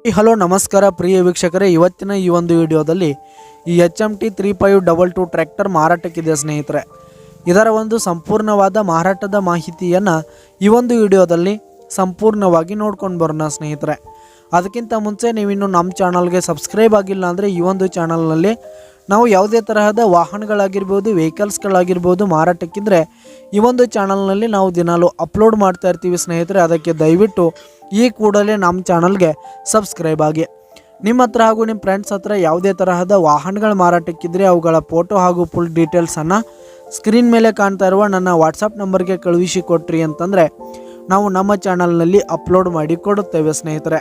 Hello ನಮಸ್ಕಾರ ಪ್ರಿಯ ವೀಕ್ಷಕರೇ, ಇವತ್ತಿನ ಈ ಒಂದು ವಿಡಿಯೋದಲ್ಲಿ ಈ HMT 3522 ಟ್ರ್ಯಾಕ್ಟರ್ ಮಾರಾಟಕ್ಕಿದೆ ಸ್ನೇಹಿತರೆ. ಇದರ ಒಂದು ಸಂಪೂರ್ಣವಾದ ಮಾರಾಟದ ಮಾಹಿತಿಯನ್ನು ಈ ಒಂದು ವಿಡಿಯೋದಲ್ಲಿ ಸಂಪೂರ್ಣವಾಗಿ ನೋಡ್ಕೊಂಡು ಬರೋಣ ಸ್ನೇಹಿತರೆ. ಅದಕ್ಕಿಂತ ಮುಂಚೆ ನೀವಿನ್ನು ನಮ್ಮ ಚಾನಲ್ಗೆ ಸಬ್ಸ್ಕ್ರೈಬ್ ಆಗಿಲ್ಲ ಅಂದರೆ ಈ ಒಂದು ಚಾನಲ್ನಲ್ಲಿ ನಾವು ಯಾವುದೇ ತರಹದ ವಾಹನಗಳಾಗಿರ್ಬೋದು, ವೆಹಿಕಲ್ಸ್ಗಳಾಗಿರ್ಬೋದು ಮಾರಾಟಕ್ಕಿದ್ರೆ ಈ ಒಂದು ಚಾನಲ್ನಲ್ಲಿ ನಾವು ದಿನಾಲು ಅಪ್ಲೋಡ್ ಮಾಡ್ತಾ ಇರ್ತೀವಿ ಸ್ನೇಹಿತರೆ. ಅದಕ್ಕೆ ದಯವಿಟ್ಟು ಈ ಕೂಡಲೇ ನಮ್ಮ ಚಾನಲ್ಗೆ ಸಬ್ಸ್ಕ್ರೈಬ್ ಆಗಿ. ನಿಮ್ಮ ಹತ್ರ ಹಾಗೂ ನಿಮ್ಮ ಫ್ರೆಂಡ್ಸ್ ಹತ್ರ ಯಾವುದೇ ತರಹದ ವಾಹನಗಳ ಮಾರಾಟಕ್ಕಿದ್ರೆ ಅವುಗಳ ಫೋಟೋ ಹಾಗೂ ಫುಲ್ ಡೀಟೇಲ್ಸನ್ನು ಸ್ಕ್ರೀನ್ ಮೇಲೆ ಕಾಣ್ತಾ ಇರುವ ನನ್ನ ವಾಟ್ಸಪ್ ನಂಬರ್ಗೆ ಕಳುಹಿಸಿ ಕೊಟ್ರಿ ಅಂತಂದರೆ ನಾವು ನಮ್ಮ ಚಾನಲ್ನಲ್ಲಿ ಅಪ್ಲೋಡ್ ಮಾಡಿ ಕೊಡುತ್ತೇವೆ ಸ್ನೇಹಿತರೆ.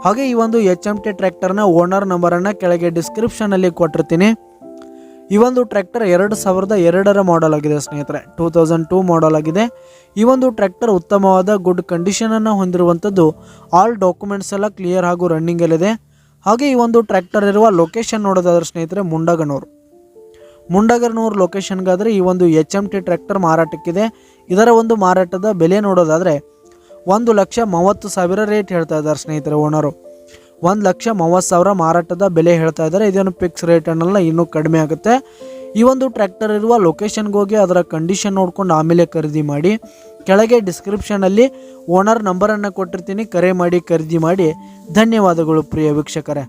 ಹಾಗೆ ಈ ಒಂದು HMT ಟ್ರ್ಯಾಕ್ಟರ್ನ ಓನರ್ ನಂಬರನ್ನು ಕೆಳಗೆ ಡಿಸ್ಕ್ರಿಪ್ಷನಲ್ಲಿ ಕೊಟ್ಟಿರ್ತೀನಿ. ಈ ಒಂದು ಟ್ರ್ಯಾಕ್ಟರ್ 2002 ಮಾಡಲ್ ಆಗಿದೆ ಸ್ನೇಹಿತರೆ, 2002 ಮಾಡಲ್ ಆಗಿದೆ. ಈ ಒಂದು ಟ್ರ್ಯಾಕ್ಟರ್ ಉತ್ತಮವಾದ ಗುಡ್ ಕಂಡೀಷನನ್ನು ಹೊಂದಿರುವಂಥದ್ದು. ಆಲ್ ಡಾಕ್ಯುಮೆಂಟ್ಸ್ ಎಲ್ಲ ಕ್ಲಿಯರ್ ಹಾಗೂ ರನ್ನಿಂಗಲ್ಲಿದೆ. ಹಾಗೆ ಈ ಒಂದು ಟ್ರ್ಯಾಕ್ಟರ್ ಇರುವ ಲೊಕೇಶನ್ ನೋಡೋದಾದ್ರೆ ಸ್ನೇಹಿತರೆ ಮುಂಡಗನೂರು ಲೊಕೇಶನ್ಗಾದರೆ ಈ ಒಂದು HMT ಟ್ರ್ಯಾಕ್ಟರ್ ಮಾರಾಟಕ್ಕಿದೆ. ಇದರ ಒಂದು ಮಾರಾಟದ ಬೆಲೆ ನೋಡೋದಾದರೆ 1,30,30,000 ರೇಟ್ ಹೇಳ್ತಾ ಇದ್ದಾರೆ ಸ್ನೇಹಿತರೆ. ಓನರು 1,30,000 ಮಾರಾಟದ ಬೆಲೆ ಹೇಳ್ತಾ ಇದ್ದಾರೆ. ಇದೇನು ಫಿಕ್ಸ್ ರೇಟ್ ಅನ್ನಲ್ಲ, ಇನ್ನೂ ಕಡಿಮೆ ಆಗುತ್ತೆ. ಈ ಒಂದು ಟ್ರ್ಯಾಕ್ಟರ್ ಇರುವ ಲೊಕೇಶನ್ಗೆ ಹೋಗಿ ಅದರ ಕಂಡೀಷನ್ ನೋಡ್ಕೊಂಡು ಆಮೇಲೆ ಖರೀದಿ ಮಾಡಿ. ಕೆಳಗೆ ಡಿಸ್ಕ್ರಿಪ್ಷನಲ್ಲಿ ಓನರ್ ನಂಬರನ್ನು ಕೊಟ್ಟಿರ್ತೀನಿ, ಕರೆ ಮಾಡಿ ಖರೀದಿ ಮಾಡಿ. ಧನ್ಯವಾದಗಳು ಪ್ರಿಯ ವೀಕ್ಷಕರೇ.